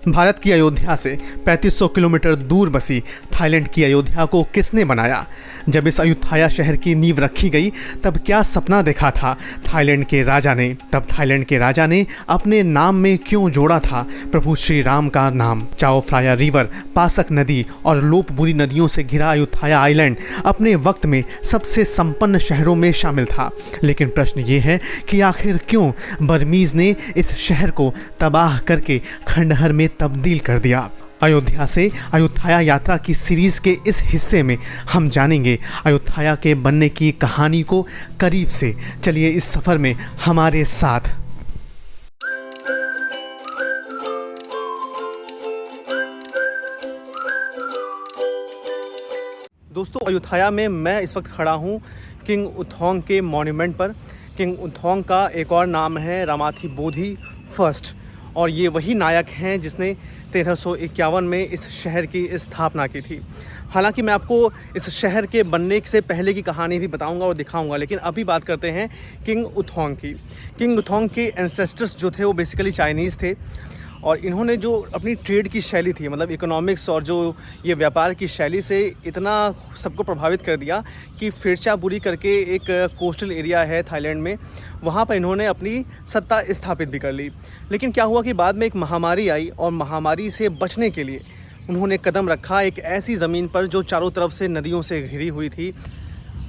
भारत की अयोध्या से 3500 किलोमीटर दूर बसी थाईलैंड की अयोध्या को किसने बनाया? जब इस अयोध्या शहर की नींव रखी गई तब क्या सपना देखा था थाईलैंड के राजा ने? तब थाईलैंड के राजा ने अपने नाम में क्यों जोड़ा था प्रभु श्री राम का नाम? चाओ फ्राया रिवर, पासक नदी और लोपबुरी नदियों से घिरा अयोध्या आइलैंड अपने वक्त में सबसे संपन्न शहरों में शामिल था। लेकिन प्रश्न ये है कि आखिर क्यों बर्मीज़ ने इस शहर को तबाह करके खंडहर में तब्दील कर दिया। अयोध्या से अयोध्या यात्रा की सीरीज के इस हिस्से में हम जानेंगे अयोध्या के बनने की कहानी को करीब से। चलिए इस सफ़र में हमारे साथ। दोस्तों, अयोध्या में मैं इस वक्त खड़ा हूँ किंग उथोंग के मॉन्यूमेंट पर। किंग उथोंग का एक और नाम है रामाथिबोधी फर्स्ट, और ये वही नायक हैं जिसने 1351 में इस शहर की स्थापना की थी। हालांकि मैं आपको इस शहर के बनने से पहले की कहानी भी बताऊंगा और दिखाऊंगा, लेकिन अभी बात करते हैं किंग उथोंग की। किंग उथोंग के एंसेस्टर्स जो थे वो बेसिकली चाइनीज़ थे, और इन्होंने जो अपनी ट्रेड की शैली थी, मतलब इकोनॉमिक्स और जो ये व्यापार की शैली से इतना सबको प्रभावित कर दिया कि फिरचाबुरी करके एक कोस्टल एरिया है थाईलैंड में, वहाँ पर इन्होंने अपनी सत्ता स्थापित भी कर ली। लेकिन क्या हुआ कि बाद में एक महामारी आई, और महामारी से बचने के लिए उन्होंने कदम रखा एक ऐसी ज़मीन पर जो चारों तरफ से नदियों से घिरी हुई थी।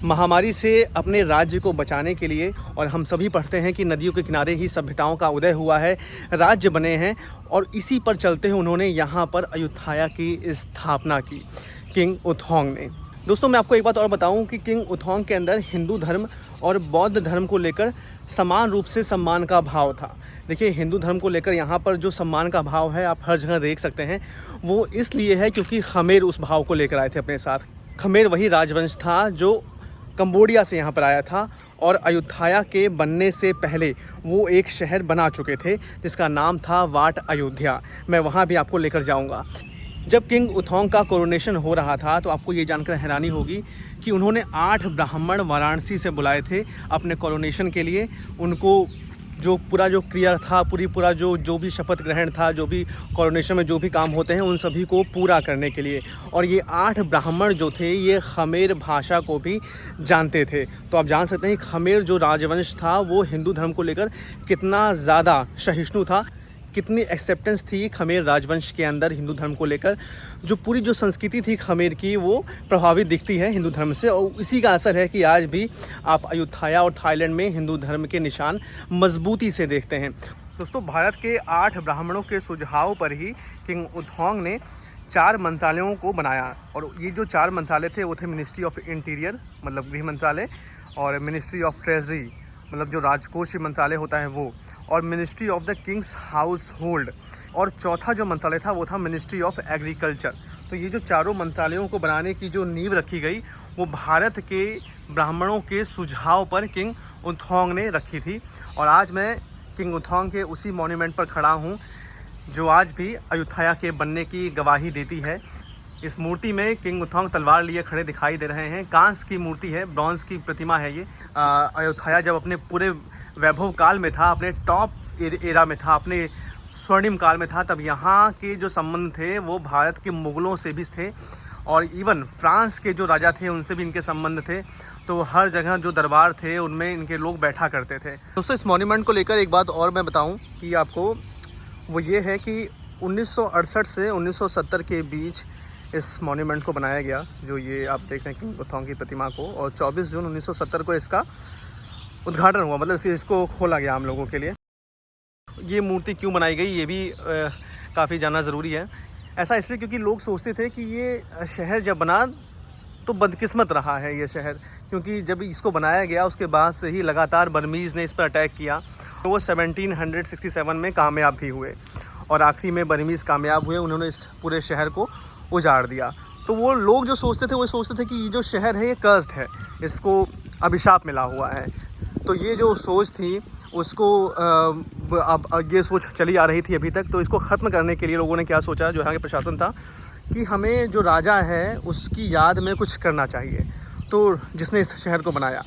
महामारी से अपने राज्य को बचाने के लिए, और हम सभी पढ़ते हैं कि नदियों के किनारे ही सभ्यताओं का उदय हुआ है, राज्य बने हैं, और इसी पर चलते हुए उन्होंने यहाँ पर अयोध्या की स्थापना की किंग उथोंग ने। दोस्तों, मैं आपको एक बात और बताऊं कि किंग उथोंग के अंदर हिंदू धर्म और बौद्ध धर्म को लेकर समान रूप से सम्मान का भाव था। देखिए, हिंदू धर्म को लेकर यहाँ पर जो सम्मान का भाव है आप हर जगह देख सकते हैं, वो इसलिए है क्योंकि खमेर उस भाव को लेकर आए थे अपने साथ। खमेर वही राजवंश था जो कंबोडिया से यहाँ पर आया था, और अयोध्या के बनने से पहले वो एक शहर बना चुके थे जिसका नाम था वाट अयोध्या। मैं वहाँ भी आपको लेकर जाऊँगा। जब किंग उथोंग का कोरोनेशन हो रहा था तो आपको ये जानकर हैरानी होगी कि उन्होंने 8 ब्राह्मण वाराणसी से बुलाए थे अपने कोरोनेशन के लिए। उनको जो पूरा जो क्रिया था, पूरा जो भी शपथ ग्रहण था, जो भी कोरोनेशन में जो भी काम होते हैं, उन सभी को पूरा करने के लिए। और ये 8 ब्राह्मण जो थे ये खमेर भाषा को भी जानते थे। तो आप जान सकते हैं खमेर जो राजवंश था वो हिंदू धर्म को लेकर कितना ज़्यादा सहिष्णु था, कितनी एक्सेप्टेंस थी खमेर राजवंश के अंदर हिंदू धर्म को लेकर। जो पूरी जो संस्कृति थी खमेर की वो प्रभावित दिखती है हिंदू धर्म से, और इसी का असर है कि आज भी आप अयोध्या और थाईलैंड में हिंदू धर्म के निशान मजबूती से देखते हैं। दोस्तों, भारत के 8 ब्राह्मणों के सुझाव पर ही किंग उथोंग ने 4 मंत्रालयों को बनाया, और ये जो 4 मंत्रालय थे वो थे मिनिस्ट्री ऑफ इंटीरियर, मतलब गृह मंत्रालय, और मिनिस्ट्री ऑफ ट्रेजरी, मतलब जो राजकोषीय मंत्रालय होता है वो, और ministry of the Kings house hold, और चौथा जो मंत्रालय था वो था मिनिस्ट्री ऑफ एग्रीकल्चर। तो ये जो चारों मंत्रालयों को बनाने की जो नींव रखी गई वो भारत के ब्राह्मणों के सुझाव पर किंग उथोंग ने रखी थी। और आज मैं किंग उथोंग के उसी मॉन्यूमेंट पर खड़ा हूँ जो आज भी अयोध्या के बनने की गवाही देती है। इस मूर्ति में किंग उथोंग तलवार लिए खड़े दिखाई दे रहे हैं। कांस्य की मूर्ति है, ब्रॉन्ज की प्रतिमा है ये। अयोध्या जब अपने पूरे वैभव काल में था, अपने टॉप एरा में था, अपने स्वर्णिम काल में था, तब यहाँ के जो संबंध थे वो भारत के मुग़लों से भी थे, और इवन फ्रांस के जो राजा थे उनसे भी इनके संबंध थे। तो हर जगह जो दरबार थे उनमें इनके लोग बैठा करते थे। दोस्तों, इस मॉन्यूमेंट को लेकर एक बात और मैं बताऊँ कि आपको, वो ये है कि 1968 से 1970 के बीच इस मॉन्यूमेंट को बनाया गया, जो ये आप देख रहे हैं किंग उथोंग की प्रतिमा को, और 24 जून 1970 को इसका उद्घाटन हुआ, मतलब इसको खोला गया हम लोगों के लिए। ये मूर्ति क्यों बनाई गई ये भी काफ़ी जानना ज़रूरी है। ऐसा इसलिए क्योंकि लोग सोचते थे कि ये शहर जब बना तो बदकिस्मत रहा है ये शहर, क्योंकि जब इसको बनाया गया उसके बाद से ही लगातार बर्मीज़ ने इस पर अटैक किया। तो वो 1767 में कामयाब भी हुए, और आखिरी में बर्मीज़ कामयाब हुए, उन्होंने इस पूरे शहर को उजाड़ दिया। तो वो लोग जो सोचते थे वो सोचते थे कि ये जो शहर है ये कर्स्ड है, इसको अभिशाप मिला हुआ है। तो ये जो सोच थी उसको अब ये सोच चली आ रही थी अभी तक। तो इसको ख़त्म करने के लिए लोगों ने क्या सोचा, जो यहाँ के प्रशासन था, कि हमें जो राजा है उसकी याद में कुछ करना चाहिए, तो जिसने इस शहर को बनाया।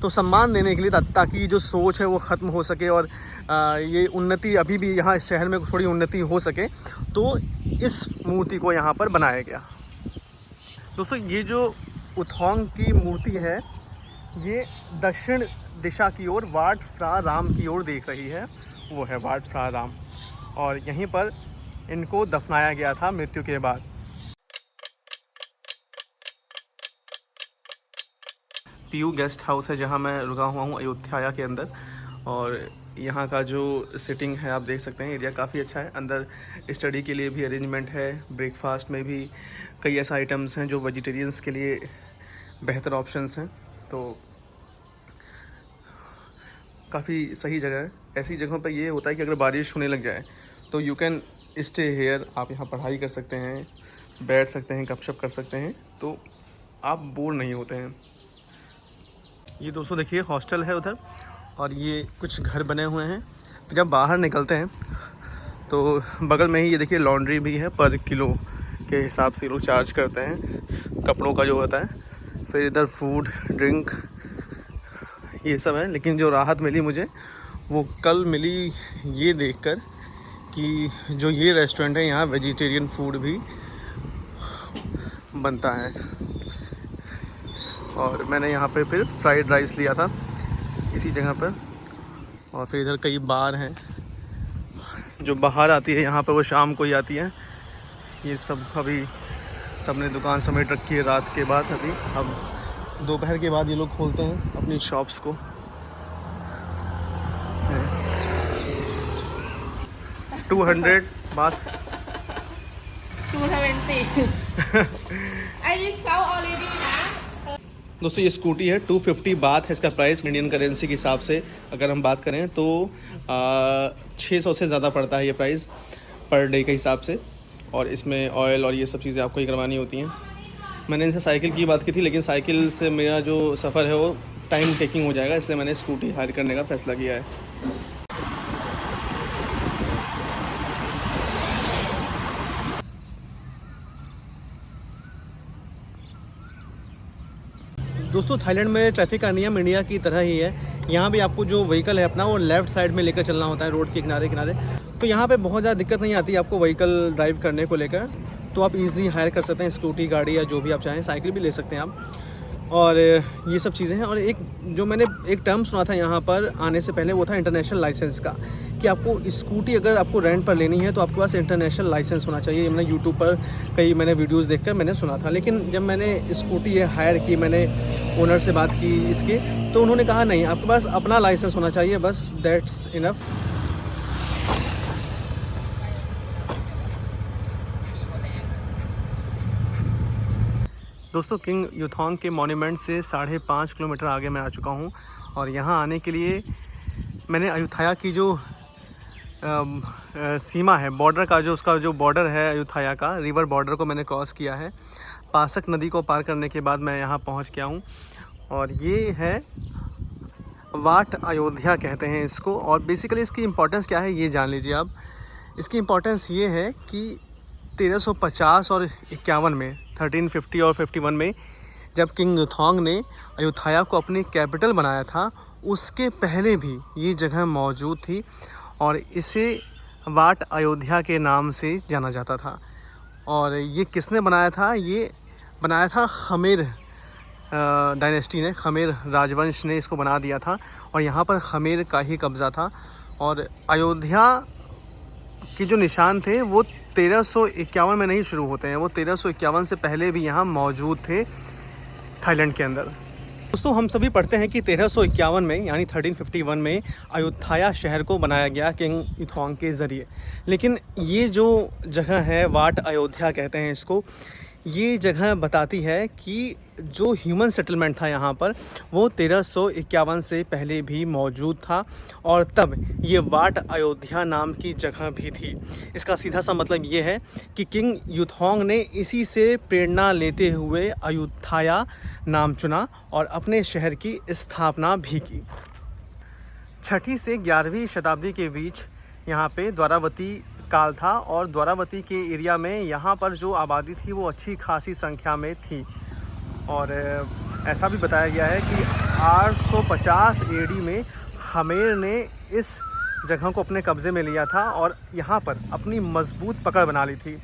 तो सम्मान देने के लिए ताकि जो सोच है वो ख़त्म हो सके और ये उन्नति अभी भी यहाँ इस शहर में थोड़ी उन्नति हो सके, तो इस मूर्ति को यहाँ पर बनाया गया। दोस्तों ये जो उथोंग की मूर्ति है ये दक्षिण दिशा की ओर वाट फ्रा राम की ओर देख रही है, वो है वाट फ्रा राम, और यहीं पर इनको दफनाया गया था मृत्यु के बाद। पीयू गेस्ट हाउस है जहां मैं रुका हुआ हूं अयोध्या के अंदर, और यहां का जो सिटिंग है आप देख सकते हैं, एरिया काफ़ी अच्छा है। अंदर स्टडी के लिए भी अरेंजमेंट है, ब्रेकफास्ट में भी कई ऐसे आइटम्स हैं जो वेजिटेरियंस के लिए बेहतर ऑप्शंस हैं, तो काफ़ी सही जगह है। ऐसी जगहों पर ये होता है कि अगर बारिश होने लग जाए तो यू कैन स्टे हेयर, आप यहाँ पढ़ाई कर सकते हैं, बैठ सकते हैं, गपशप कर सकते हैं, तो आप बोर नहीं होते हैं। ये दोस्तों देखिए हॉस्टल है उधर, और ये कुछ घर बने हुए हैं। जब बाहर निकलते हैं तो बगल में ही ये देखिए लॉन्ड्री भी है, पर किलो के हिसाब से लोग चार्ज करते हैं कपड़ों का जो होता है। फिर इधर फूड ड्रिंक ये सब है, लेकिन जो राहत मिली मुझे वो कल मिली ये देखकर कि जो ये रेस्टोरेंट है यहाँ वेजिटेरियन फूड भी बनता है। और मैंने यहाँ पे फिर फ्राइड राइस लिया था इसी जगह पर, और फिर इधर कई बार हैं जो बाहर आती है यहाँ पर, वो शाम को ही आती है। ये सब अभी सबने दुकान समेट रखी है रात के बाद, अभी अब दोपहर के बाद ये लोग खोलते हैं अपनी शॉप्स को। 200 बात 220 I discount already ना। दोस्तों ये स्कूटी है, 250 बात है इसका प्राइस। इंडियन करेंसी के हिसाब से अगर हम बात करें तो 600 से ज़्यादा पड़ता है ये प्राइस पर डे के हिसाब से, और इसमें ऑयल और ये सब चीज़ें आपको ही करवानी होती हैं। मैंने इनसे साइकिल की बात की थी, लेकिन साइकिल से मेरा जो सफ़र है वो टाइम टेकिंग हो जाएगा, इसलिए मैंने स्कूटी हायर करने का फ़ैसला किया है। दोस्तों थाईलैंड में ट्रैफिक का नियम इंडिया की तरह ही है। यहाँ भी आपको जो व्हीकल है अपना वो लेफ़्ट साइड में लेकर चलना होता है, रोड के किनारे किनारे। तो यहाँ पे बहुत ज़्यादा दिक्कत नहीं आती आपको व्हीकल ड्राइव करने को लेकर, तो आप इजीली हायर कर सकते हैं स्कूटी गाड़ी या जो भी आप चाहें, साइकिल भी ले सकते हैं आप, और ये सब चीज़ें हैं। और एक जो मैंने एक टर्म सुना था यहाँ पर आने से पहले, वो था इंटरनेशनल लाइसेंस का, कि आपको स्कूटी अगर आपको रेंट पर लेनी है तो आपके पास इंटरनेशनल लाइसेंस होना चाहिए। मैंने यूट्यूब पर कई मैंने वीडियोस देखकर मैंने सुना था, लेकिन जब मैंने स्कूटी हायर की, मैंने ओनर से बात की इसकी, तो उन्होंने कहा नहीं, आपके पास अपना लाइसेंस होना चाहिए, बस दैट्स इनफ। दोस्तों किंग युथोंग के मॉन्यूमेंट से 5.5 किलोमीटर आगे मैं आ चुका हूँ, और यहाँ आने के लिए मैंने अयोध्या की जो सीमा है, बॉर्डर का जो उसका जो बॉर्डर है अयोध्या का, रिवर बॉर्डर को मैंने क्रॉस किया है। पासक नदी को पार करने के बाद मैं यहाँ पहुँच गया हूँ, और ये है वाट अयोध्या कहते हैं इसको। और बेसिकली इसकी इम्पोर्टेंस क्या है ये जान लीजिए आप। इसकी इम्पोर्टेंस ये है कि 1350 और 51 में, 1350 और 51 में जब किंग युथोंग ने अयोध्या को अपनी कैपिटल बनाया था, उसके पहले भी ये जगह मौजूद थी, और इसे वाट अयोध्या के नाम से जाना जाता था। और ये किसने बनाया था? ये बनाया था खमेर डायनेस्टी ने, खमेर राजवंश ने इसको बना दिया था, और यहाँ पर खमेर का ही कब्ज़ा था। और अयोध्या के जो निशान थे वो 1351 में नहीं शुरू होते हैं, वो 1351 से पहले भी यहाँ मौजूद थे थाईलैंड के अंदर। दोस्तों हम सभी पढ़ते हैं कि 1351 में यानी 1351 में अयोध्या शहर को बनाया गया किंग युथोंग के ज़रिए। लेकिन ये जो जगह है वाट अयोध्या कहते हैं इसको, ये जगह बताती है कि जो ह्यूमन सेटलमेंट था यहाँ पर वो 1351 से पहले भी मौजूद था, और तब ये वाट अयोध्या नाम की जगह भी थी। इसका सीधा सा मतलब ये है कि किंग युथोंग ने इसी से प्रेरणा लेते हुए अयोध्या नाम चुना और अपने शहर की स्थापना भी की। 6वीं से 11वीं शताब्दी के बीच यहाँ पे द्वारावती काल था, और द्वारावती के एरिया में यहाँ पर जो आबादी थी वो अच्छी खासी संख्या में थी। और ऐसा भी बताया गया है कि 850 AD में खमेर ने इस जगह को अपने कब्ज़े में लिया था और यहाँ पर अपनी मजबूत पकड़ बना ली थी।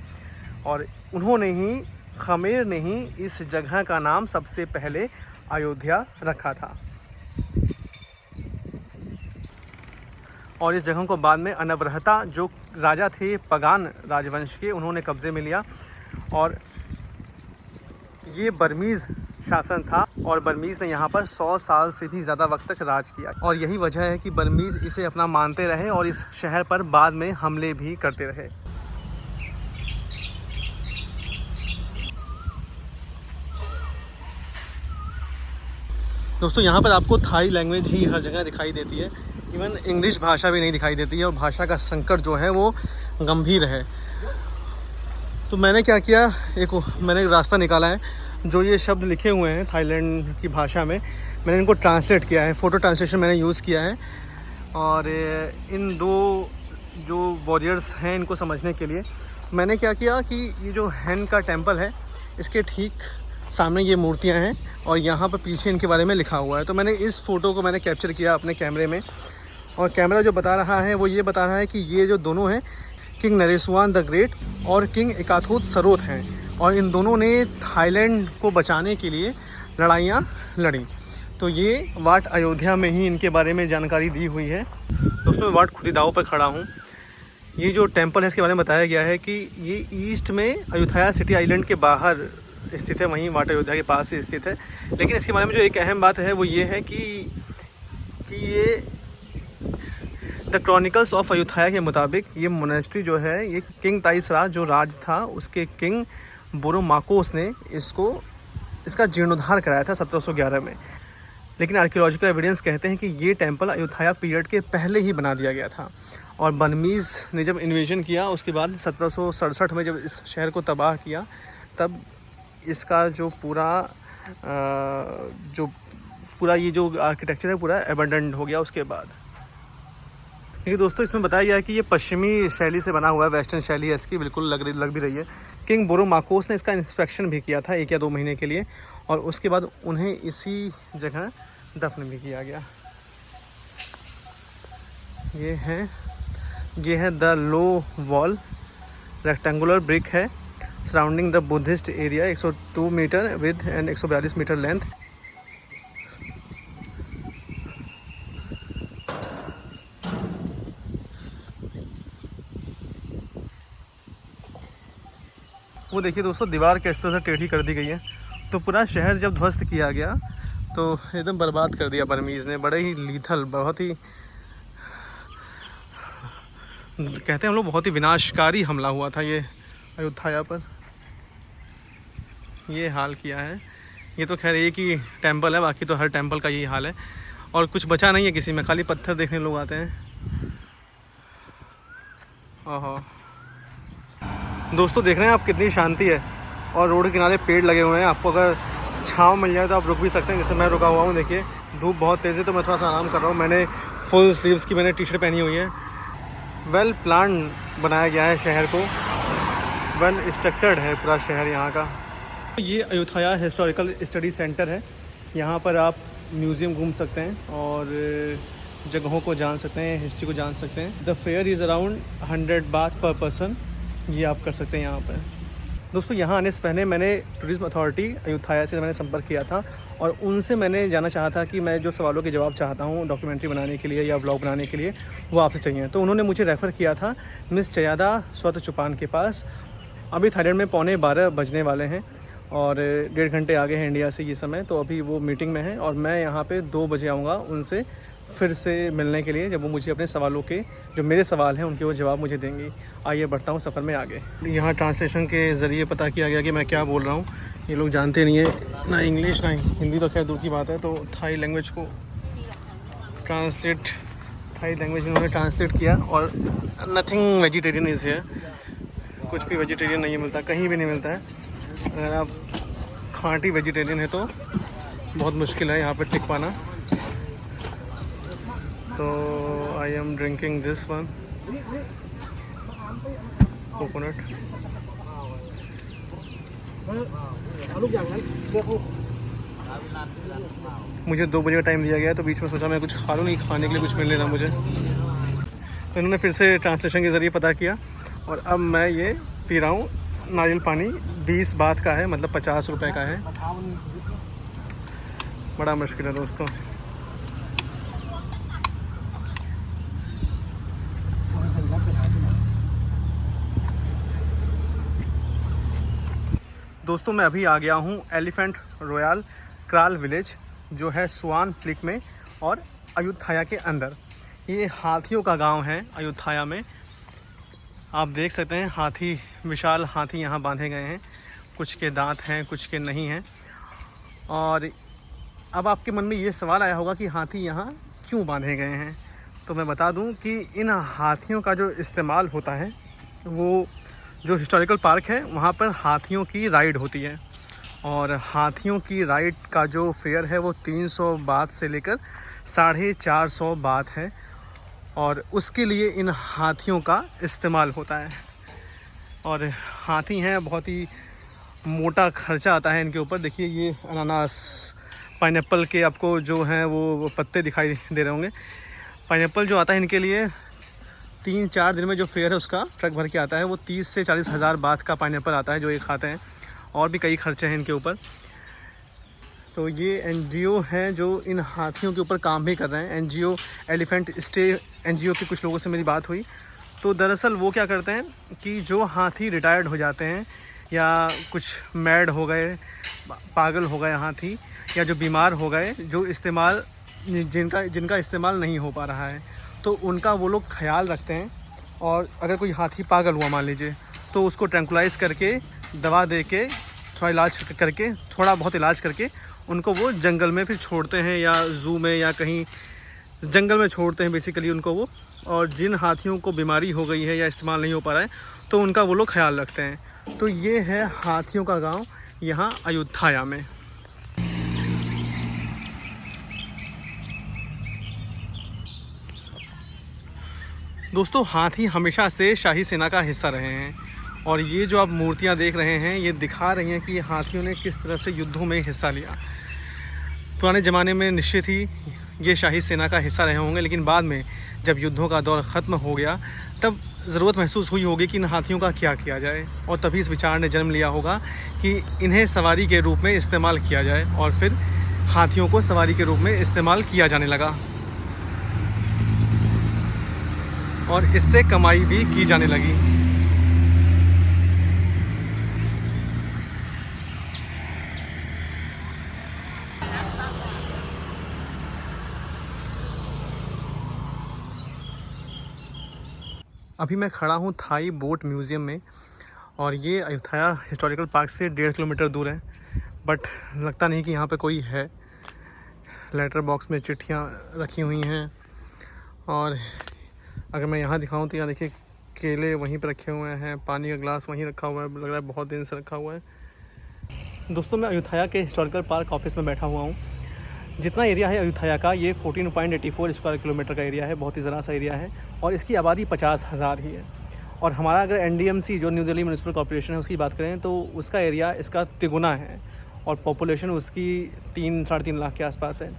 और खमेर ने ही इस जगह का नाम सबसे पहले अयोध्या रखा था। और इस जगह को बाद में अनवरहता जो राजा थे पगान राजवंश के, उन्होंने कब्ज़े में लिया। और ये बर्मीज़ शासन था और बर्मीज़ ने यहाँ पर 100 साल से भी ज़्यादा वक्त तक राज किया। और यही वजह है कि बर्मीज़ इसे अपना मानते रहे और इस शहर पर बाद में हमले भी करते रहे। दोस्तों यहाँ पर आपको थाई लैंग्वेज ही हर जगह दिखाई देती है, इवन इंग्लिश भाषा भी नहीं दिखाई देती है और भाषा का संकट जो है वो गंभीर है। तो मैंने क्या किया, मैंने एक रास्ता निकाला है। जो ये शब्द लिखे हुए हैं थाईलैंड की भाषा में, मैंने इनको ट्रांसलेट किया है, फ़ोटो ट्रांसलेशन मैंने यूज़ किया है। और इन दो जो वॉरियर्स हैं इनको समझने के लिए मैंने क्या किया कि ये जो हैन का टेम्पल है इसके ठीक सामने ये मूर्तियां हैं और यहाँ पर पीछे इनके बारे में लिखा हुआ है। तो मैंने इस फ़ोटो को मैंने कैप्चर किया अपने कैमरे में और कैमरा जो बता रहा है वो ये बता रहा है कि ये जो दोनों हैं किंग नरेस्वान द ग्रेट और किंग एकाथोत सरोत हैं और इन दोनों ने थाईलैंड को बचाने के लिए लड़ाइयाँ लड़ी। तो ये वाट अयोध्या में ही इनके बारे में जानकारी दी हुई है। दोस्तों मैं वाट खुरीदाओं पर खड़ा हूँ। ये जो टेम्पल है इसके बारे में बताया गया है कि ये ईस्ट में अयोध्या सिटी आइलैंड के बाहर स्थित है, वहीं वाट अयोध्या के पास ही स्थित है। लेकिन इसके बारे में जो एक अहम बात है वो ये है कि ये द क्रॉनिकल्स ऑफ अयोध्या के मुताबिक ये मोनेस्ट्री जो है ये किंग ताइसरा जो राज था उसके किंग बोरोमाकोस ने इसका जीर्णोद्धार कराया था 1711 में। लेकिन आर्कियोलॉजिकल एविडेंस कहते हैं कि ये टेम्पल अयोध्या पीरियड के पहले ही बना दिया गया था और बर्मीज़ ने जब इन्वेजन किया उसके बाद 1767 में जब इस शहर को तबाह किया तब इसका जो पूरा ये जो आर्किटेक्चर है पूरा एबंडन्ड हो गया उसके बाद। देखिए दोस्तों इसमें बताया गया है कि ये पश्चिमी शैली से बना हुआ है, वेस्टर्न शैली है इसकी, बिल्कुल लग भी रही है। किंग बोरोमाकोस ने इसका इंस्पेक्शन भी किया था 1 या 2 महीने के लिए और उसके बाद उन्हें इसी जगह दफन भी किया गया। ये है the low wall, rectangular brick है surrounding the Buddhist area, 102 metre width and 142 metre length. वो देखिए दोस्तों दीवार किस तरह से टेढ़ी कर दी गई है। तो पूरा शहर जब ध्वस्त किया गया तो एकदम बर्बाद कर दिया बर्मीज़ ने, बड़े ही लीथल, बहुत ही कहते हैं हम लोग बहुत ही विनाशकारी हमला हुआ था ये अयोध्या पर। ये हाल किया है। ये तो खैर एक ही टेम्पल है, बाकी तो हर टेम्पल का यही हाल है और कुछ बचा नहीं है किसी में, खाली पत्थर देखने लोग आते हैं। ओहो दोस्तों देख रहे हैं आप कितनी शांति है और रोड के किनारे पेड़ लगे हुए हैं। आपको अगर छांव मिल जाए तो आप रुक भी सकते हैं, जैसे मैं रुका हुआ हूँ। देखिए धूप बहुत तेज़ है तो मैं थोड़ा सा आराम कर रहा हूँ। मैंने फुल स्लीव्स की मैंने टी-शर्ट पहनी हुई है। वेल प्लान बनाया गया है शहर को, वेल स्ट्रक्चर्ड है पूरा शहर यहाँ का। ये अयोध्या हिस्टोरिकल स्टडी सेंटर है। यहाँ पर आप म्यूज़ियम घूम सकते हैं और जगहों को जान सकते हैं, हिस्ट्री को जान सकते हैं। The fair is around 100 bath पर पर्सन, ये आप कर सकते हैं यहाँ पर। दोस्तों यहाँ आने से पहले मैंने टूरिज्म अथॉरिटी अयोध्या से मैंने संपर्क किया था और उनसे मैंने जानना चाहा था कि मैं जो सवालों के जवाब चाहता हूँ डॉक्यूमेंट्री बनाने के लिए या ब्लॉग बनाने के लिए वो आपसे चाहिए। तो उन्होंने मुझे रेफ़र किया था मिस चयादा स्वतचुपान के पास। अभी थाईलैंड में 11:15 बजने वाले हैं और 1.5 घंटे आगे हैं इंडिया से ये समय। तो अभी वो मीटिंग में है और मैं यहाँ पे 2 बजे आऊँगा उनसे फिर से मिलने के लिए, जब वो मुझे अपने सवालों के जो मेरे सवाल हैं उनके वो जवाब मुझे देंगी। आइए बढ़ता हूँ सफ़र में आगे। यहाँ ट्रांसलेशन के ज़रिए पता किया गया कि मैं क्या बोल रहा हूँ। ये लोग जानते नहीं है ना इंग्लिश ना हिंदी, तो खैर दूर की बात है। तो थाई लैंग्वेज को थाई लैंग्वेज इन्होंने ट्रांसलेट किया और नथिंग वेजिटेरियन इज़ हियर। कुछ भी वेजिटेरियन नहीं मिलता, कहीं भी नहीं मिलता है। अगर आप खाँटी वेजिटेरियन है तो बहुत मुश्किल है यहाँ पर टिक पाना। तो I am drinking this one coconut. मुझे 2 बजे का टाइम दिया गया है, तो बीच में सोचा मैं कुछ खा लूँ, नहीं खाने के लिए कुछ मिल लेना मुझे। तो इन्होंने फिर से ट्रांसलेशन के ज़रिए पता किया और अब मैं ये पी रहा हूँ नारियल पानी। 20 बात का है, मतलब 50 रुपये का है। बड़ा मुश्किल है दोस्तों। दोस्तों मैं अभी आ गया हूँ एलिफेंट रॉयल क्राल विलेज, जो है सुआन क्लिक में और अयुत्थाया के अंदर। ये हाथियों का गांव है अयुत्थाया में। आप देख सकते हैं हाथी, विशाल हाथी यहाँ बांधे गए हैं। कुछ के दांत हैं, कुछ के नहीं हैं। और अब आपके मन में ये सवाल आया होगा कि हाथी यहाँ क्यों बांधे गए हैं। तो मैं बता दूं कि इन हाथियों का जो इस्तेमाल होता है, वो जो हिस्टोरिकल पार्क है वहाँ पर हाथियों की राइड होती है। और हाथियों की राइड का जो फेयर है वो 300 बात से लेकर 450 बात है। और उसके लिए इन हाथियों का इस्तेमाल होता है। और हाथी हैं, बहुत ही मोटा खर्चा आता है इनके ऊपर। देखिए ये अनानास, पाइनएप्पल के आपको जो हैं वो पत्ते दिखाई दे रहे होंगे। पाइनएप्पल जो आता है इनके लिए 3-4 दिन में जो फेयर है उसका ट्रक भर के आता है। वो 30 से 40 हज़ार बात का पाइनएप्पल आता है जो ये खाते हैं। और भी कई खर्चे हैं इनके ऊपर। तो ये एनजीओ हैं जो इन हाथियों के ऊपर काम भी कर रहे हैं। एनजीओ एलिफेंट स्टे एनजीओ के कुछ लोगों से मेरी बात हुई। तो दरअसल वो क्या करते हैं कि जो हाथी रिटायर्ड हो जाते हैं या कुछ मैड हो गए, पागल हो गए हाथी, या जो बीमार हो गए, जो इस्तेमाल जिनका इस्तेमाल नहीं हो पा रहा है, तो उनका वो लोग ख्याल रखते हैं। और अगर कोई हाथी पागल हुआ मान लीजिए, तो उसको ट्रैंकुलाइज़ करके, दवा दे के, थोड़ा बहुत इलाज करके उनको वो जंगल में फिर छोड़ते हैं, या ज़ू में या कहीं जंगल में छोड़ते हैं बेसिकली उनको वो। और जिन हाथियों को बीमारी हो गई है या इस्तेमाल नहीं हो पा रहा है, तो उनका वो लोग ख्याल रखते हैं। तो ये है हाथियों का गांव यहाँ अयुत्थाया में। दोस्तों हाथी हमेशा से शाही सेना का हिस्सा रहे हैं। और ये जो आप मूर्तियाँ देख रहे हैं, ये दिखा रही हैं कि हाथियों ने किस तरह से युद्धों में हिस्सा लिया। पुराने ज़माने में निश्चित ही ये शाही सेना का हिस्सा रहे होंगे, लेकिन बाद में जब युद्धों का दौर ख़त्म हो गया, तब ज़रूरत महसूस हुई होगी कि इन हाथियों का क्या किया जाए। और तभी इस विचार ने जन्म लिया होगा कि इन्हें सवारी के रूप में इस्तेमाल किया जाए। और फिर हाथियों को सवारी के रूप में इस्तेमाल किया जाने लगा और इससे कमाई भी की जाने लगी। अभी मैं खड़ा हूँ थाई बोट म्यूज़ियम में। और ये अयुत्थाया हिस्टोरिकल पार्क से 1.5 किलोमीटर दूर है। बट लगता नहीं कि यहाँ पे कोई है। लेटर बॉक्स में चिट्ठियाँ रखी हुई हैं। और अगर मैं यहाँ दिखाऊँ तो यहाँ देखिए केले वहीं पर रखे हुए हैं, पानी का ग्लास वहीं रखा हुआ है, लग रहा है बहुत दिन से रखा हुआ है। दोस्तों मैं अयुत्थाया के हिस्टोरिकल पार्क ऑफिस में बैठा हुआ हूँ। जितना एरिया है अयुत्थाया का, ये 14.84 स्क्वायर किलोमीटर का एरिया है। बहुत ही ज़रा सा एरिया है और इसकी आबादी 50,000 ही है। और हमारा अगर NDMC जो न्यू दिल्ली म्यूनिसिपल कॉर्पोरेशन है उसकी बात करें तो उसका एरिया इसका तिगुना है और पॉपुलेशन उसकी 3-3.5 लाख के आसपास है।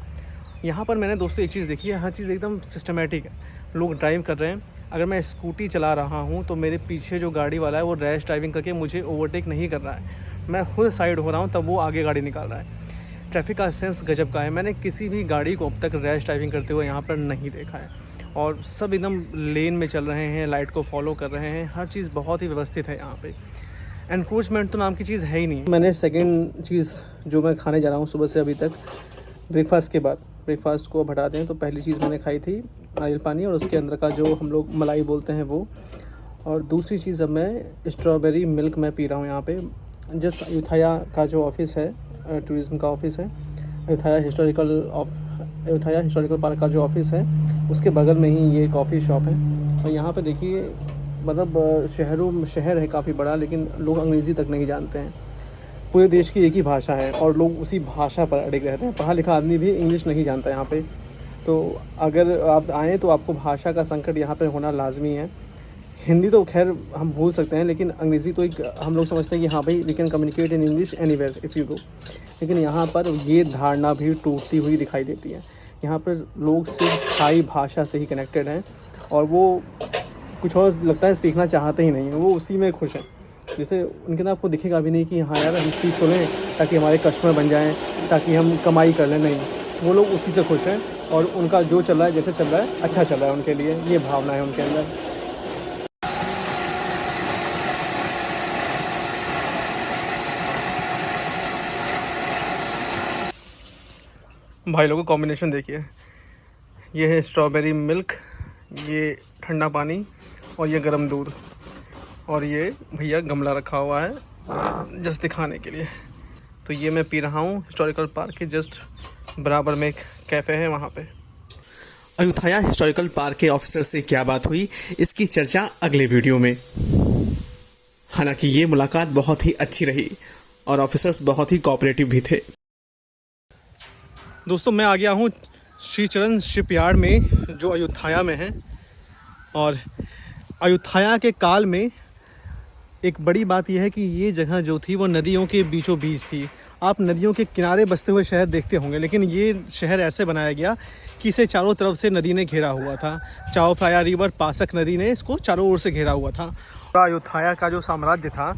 यहाँ पर मैंने दोस्तों एक चीज़ देखी है, हर चीज़ एकदम सिस्टमेटिक है। लोग ड्राइव कर रहे हैं। अगर मैं स्कूटी चला रहा हूँ तो मेरे पीछे जो गाड़ी वाला है वो रैश ड्राइविंग करके मुझे ओवरटेक नहीं कर रहा है। मैं खुद साइड हो रहा हूँ तब वो आगे गाड़ी निकाल रहा है। ट्रैफिक का सेंस गजब का है। मैंने किसी भी गाड़ी को अब तक रैश ड्राइविंग करते हुए यहाँ पर नहीं देखा है। और सब एकदम लेन में चल रहे हैं, लाइट को फॉलो कर रहे हैं। हर चीज़ बहुत ही व्यवस्थित है यहाँ पे। एनक्रोचमेंट तो नाम की चीज़ है ही नहीं। मैंने सेकंड चीज़ जो मैं खाने जा रहा हूँ सुबह से अभी तक, ब्रेकफास्ट के बाद, ब्रेकफास्ट को अब हटा दें तो पहली चीज़ मैंने खाई थी नारियल पानी और उसके अंदर का जो हम लोग मलाई बोलते हैं वो। और दूसरी चीज़ अब मैं स्ट्रॉबेरी मिल्क मैं पी रहा हूँ यहाँ पे। जस्ट अयुत्थाया का जो ऑफिस है, टूरिज़्म का ऑफिस है, अयुत्थाया हिस्टोरिकल पार्क का जो ऑफिस है उसके बगल में ही ये कॉफ़ी शॉप है। और यहाँ पे देखिए मतलब शहर है काफ़ी बड़ा, लेकिन लोग अंग्रेज़ी तक नहीं जानते हैं। पूरे देश की एक ही भाषा है और लोग उसी भाषा पर अड़े रहते हैं। पढ़ा लिखा आदमी भी इंग्लिश नहीं जानता यहाँ पे। तो अगर आप आएँ तो आपको भाषा का संकट यहाँ पर होना लाजमी है। हिंदी तो खैर हम भूल सकते हैं, लेकिन अंग्रेज़ी तो एक हम लोग समझते हैं कि हाँ भाई we can communicate in English anywhere if you go. लेकिन यहाँ पर ये धारणा भी टूटती हुई दिखाई देती है। यहाँ पर लोग सिर्फ थाई भाषा से ही कनेक्टेड हैं और वो कुछ और लगता है सीखना चाहते ही नहीं हैं, वो उसी में खुश हैं। जैसे उनके अंदर आपको दिखेगा भी नहीं कि हाँ यार हम सीख तो लें ताकि हमारे कस्टमर बन जाएँ, ताकि हम कमाई कर लें, नहीं, वो लोग उसी से खुश हैं और उनका जो चल रहा है, जैसे चल रहा है, अच्छा चल रहा है उनके लिए, ये भावना है उनके अंदर। भाई लोगों कॉम्बिनेशन देखिए, ये है स्ट्रॉबेरी मिल्क, ये ठंडा पानी और ये गर्म दूध, और ये भैया गमला रखा हुआ है जस्ट दिखाने के लिए। तो ये मैं पी रहा हूँ हिस्टोरिकल पार्क के जस्ट बराबर में एक कैफ़े है वहाँ पे। अयुथाया हिस्टोरिकल पार्क के ऑफिसर से क्या बात हुई, इसकी चर्चा अगले वीडियो में। हालांकि ये मुलाकात बहुत ही अच्छी रही और ऑफिसर्स बहुत ही कोऑपरेटिव भी थे। दोस्तों मैं आ गया हूँ श्री चरण शिपयार्ड में जो अयुथाया में है, और अयुथाया के काल में एक बड़ी बात यह है कि ये जगह जो थी वो नदियों के बीचों बीच थी। आप नदियों के किनारे बसते हुए शहर देखते होंगे, लेकिन ये शहर ऐसे बनाया गया कि इसे चारों तरफ से नदी ने घेरा हुआ था। चाओ फ्राया रिवर, पासक नदी ने इसको चारों ओर से घेरा हुआ था। अयुथाया का जो साम्राज्य था,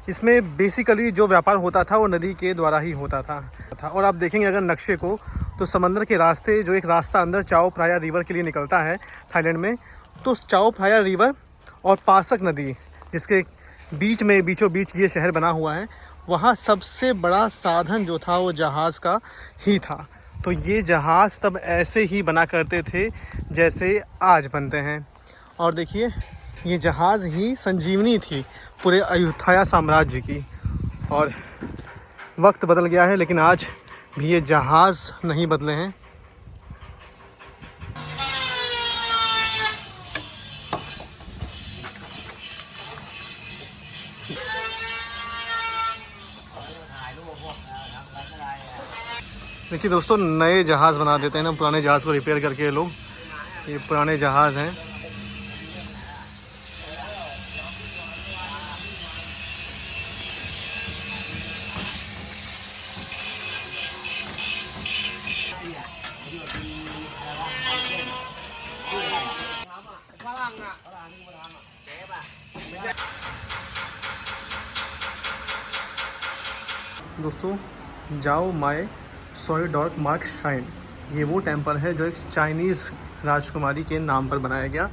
इसमें बेसिकली जो व्यापार होता था वो नदी के द्वारा ही होता था। और आप देखेंगे अगर नक्शे को, तो समंदर के रास्ते, जो एक रास्ता अंदर चाओ फ्राया रिवर के लिए निकलता है थाईलैंड में, तो चाओ फ्राया रिवर और पासक नदी जिसके बीच में बीचों बीच ये शहर बना हुआ है, वहाँ सबसे बड़ा साधन जो था वो जहाज़ का ही था। तो ये जहाज़ तब ऐसे ही बना करते थे जैसे आज बनते हैं। और देखिए ये जहाज़ ही संजीवनी थी पूरे अयुथाया साम्राज्य की। और वक्त बदल गया है, लेकिन आज भी ये जहाज़ नहीं बदले हैं। देखिए दोस्तों, नए जहाज़ बना देते हैं ना, पुराने जहाज़ को रिपेयर करके ये लोग। ये पुराने जहाज़ हैं। दोस्तों जाओ माए सोई डॉर्क मार्क श्राइन, ये वो टेम्पल है जो एक चाइनीज़ राजकुमारी के नाम पर बनाया गया।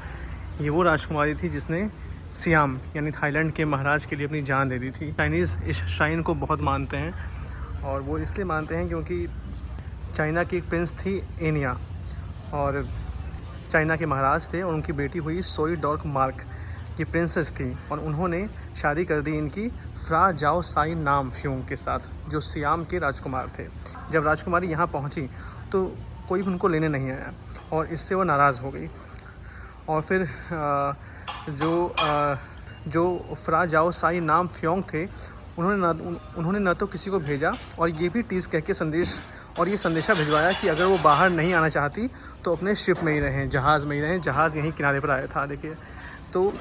ये वो राजकुमारी थी जिसने सियाम यानी थाईलैंड के महाराज के लिए अपनी जान दे दी थी। चाइनीज़ इस श्राइन को बहुत मानते हैं, और वो इसलिए मानते हैं क्योंकि चाइना की एक प्रिंस थी एनिया, और चाइना के महाराज थे, और उनकी बेटी हुई सोई डॉर्क मार्क, ये प्रिंसेस थी, और उन्होंने शादी कर दी इनकी फ्रा जाओ साई नाम फ्यूंग के साथ, जो सियाम के राजकुमार थे। जब राजकुमारी यहाँ पहुँची तो कोई उनको लेने नहीं आया, और इससे वो नाराज़ हो गई। और फिर जो फ्रा जाओ साई नाम फ्योंग थे, उन्होंने न तो किसी को भेजा, और ये भी टीज़ कह के संदेशा भिजवाया कि अगर वो बाहर नहीं आना चाहती तो अपने शिप में ही रहें, जहाज़ में ही रहें। जहाज़ यहीं किनारे पर आया था, देखिए। तो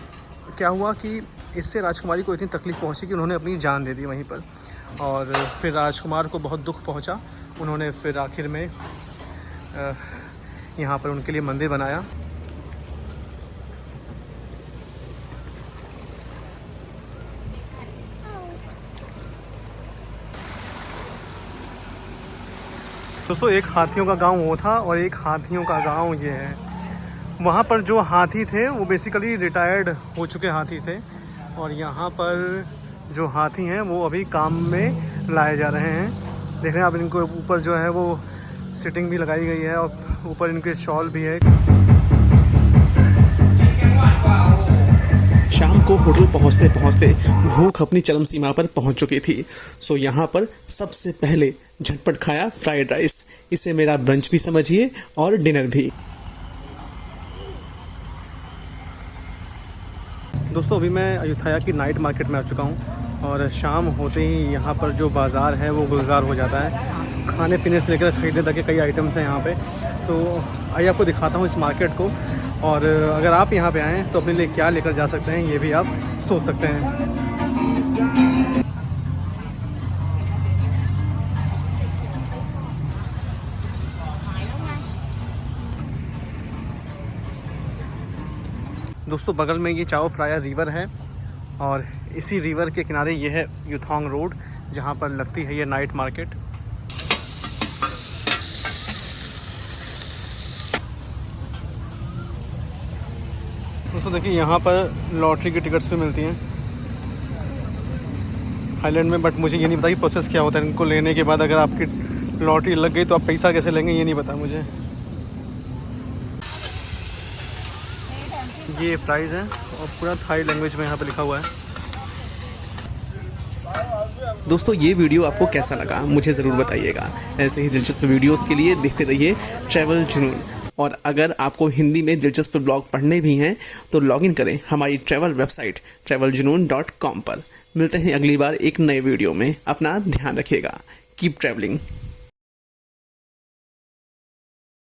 क्या हुआ कि इससे राजकुमारी को इतनी तकलीफ़ पहुंची कि उन्होंने अपनी जान दे दी वहीं पर, और फिर राजकुमार को बहुत दुख पहुंचा। उन्होंने फिर आखिर में यहाँ पर उनके लिए मंदिर बनाया। दोस्तों एक हाथियों का गांव वो था, और एक हाथियों का गांव ये है। वहाँ पर जो हाथी थे वो बेसिकली रिटायर्ड हो चुके हाथी थे, और यहाँ पर जो हाथी हैं वो अभी काम में लाए जा रहे हैं। देख रहे हैं आप, इनको ऊपर जो है वो सिटिंग भी लगाई गई है, और ऊपर इनके शॉल भी है। शाम को होटल पहुंचते पहुंचते भूख अपनी चरम सीमा पर पहुंच चुकी थी। सो यहाँ पर सबसे पहले झटपट खाया फ्राइड राइस। इसे मेरा ब्रंच भी समझिए और डिनर भी। दोस्तों अभी मैं अयुथाया की नाइट मार्केट में आ चुका हूँ, और शाम होते ही यहाँ पर जो बाज़ार है वो गुलजार हो जाता है। खाने पीने से लेकर ख़रीदने तक के कई आइटम्स हैं यहाँ पे। तो आइए आपको दिखाता हूँ इस मार्केट को, और अगर आप यहाँ पे आएँ तो अपने लिए क्या लेकर जा सकते हैं ये भी आप सोच सकते हैं। दोस्तों बगल में ये चाओ फ्राया रिवर है, और इसी रिवर के किनारे ये है युथोंग रोड, जहाँ पर लगती है ये नाइट मार्केट। दोस्तों देखिए यहाँ पर लॉटरी की टिकट्स भी मिलती हैं थाईलैंड में, बट मुझे ये नहीं पता कि प्रोसेस क्या होता है इनको लेने के बाद। अगर आपकी लॉटरी लग गई तो आप पैसा कैसे लेंगे ये नहीं पता मुझे। ये प्राइस है और पूरा थाई लैंग्वेज में यहाँ पे लिखा हुआ है। दोस्तों ये वीडियो आपको कैसा लगा मुझे ज़रूर बताइएगा। ऐसे ही दिलचस्प वीडियोस के लिए देखते रहिए ट्रैवल जुनून। और अगर आपको हिंदी में दिलचस्प ब्लॉग पढ़ने भी हैं तो लॉगिन करें हमारी ट्रैवल वेबसाइट traveljunoon.com पर। मिलते हैं अगली बार एक नए वीडियो में। अपना ध्यान रखिएगा। Keep travelling.